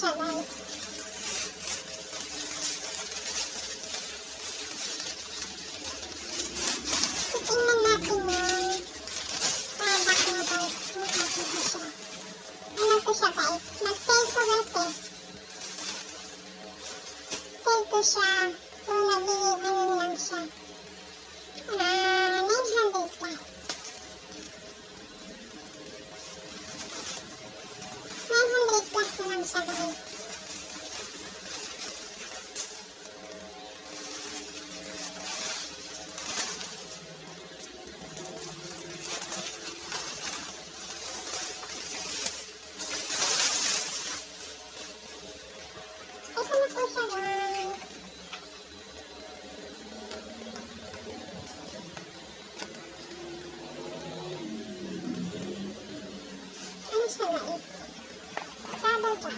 siya, guys. Tingnan natin yung product niya, guys. Makakita siya. Ano to siya, guys? Nag-sale ko, guys, eh. Sale ko siya. So, naging ano lang siya. 900 plus. 900 plus na lang siya, guys. Ito na po siya, guys. Ano siya, guys? Travel bag.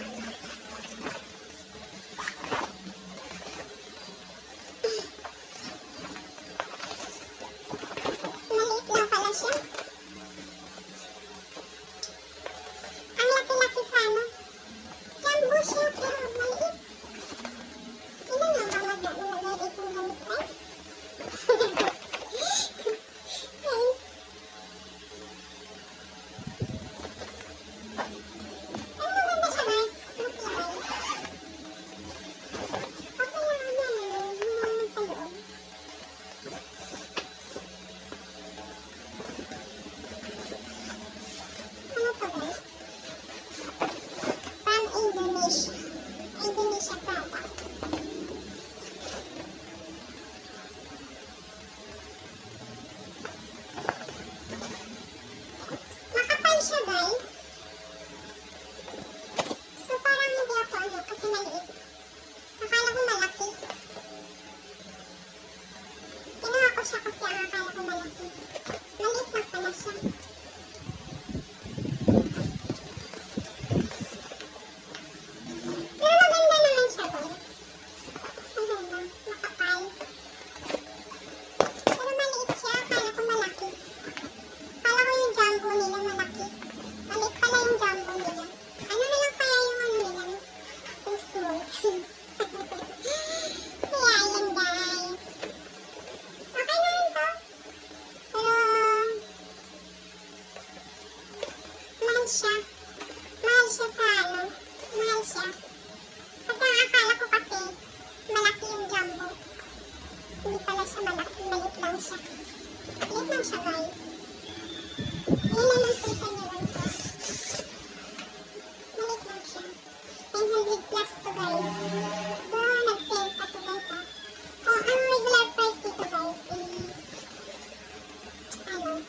Maliit lang pala siya. Ang laki-laki sa ano. Jumbo siya, pero maliit. Ilan lang ba mag-nalagay itong gamit, guys? Indonesia product. Makapal siya, guys. So parang hindi ako ano kasi maliit. Akala ko malaki. Kinuha ko siya kasi akala ko malaki. Maliit lang pala siya. Mahal siya sa ano, mahal siya. Kasi ang akala ko kasi malaki yung jumbo. Hindi pala siya malaki, maliit lang siya. Maliit lang siya, guys. Ilan ang pisa niya lang siya. Maliit lang siya. 900 plus to, guys. So, nag-sale pa to, guys, ha. Oh, ang regular price dito, guys, is ano,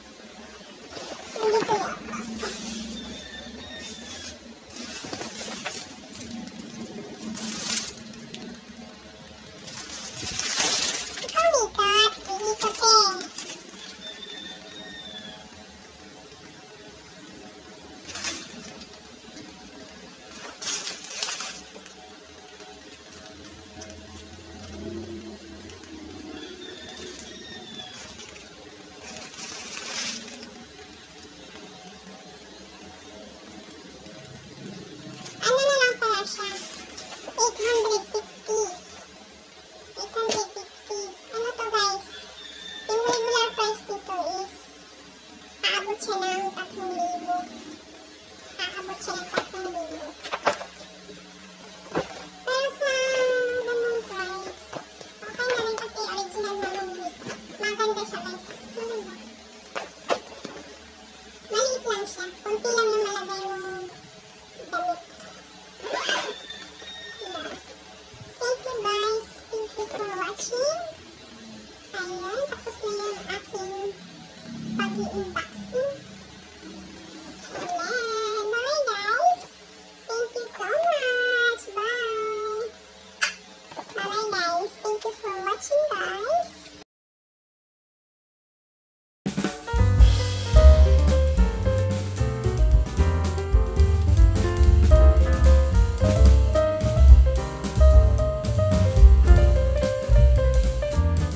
hindi ko yan. Ano na lang pala siya? 850. 850. Ano to, guys? Yung regular price dito is aabot siya ng 3,000. Aabot siya ng 3,000. Pero sa ganun price, okay na rin kasi original naman dito. Maganda siya, guys. Maganda. Maliit lang siya. Kunti lang na malagay yung damit. Thank you, guys. Thank you for watching.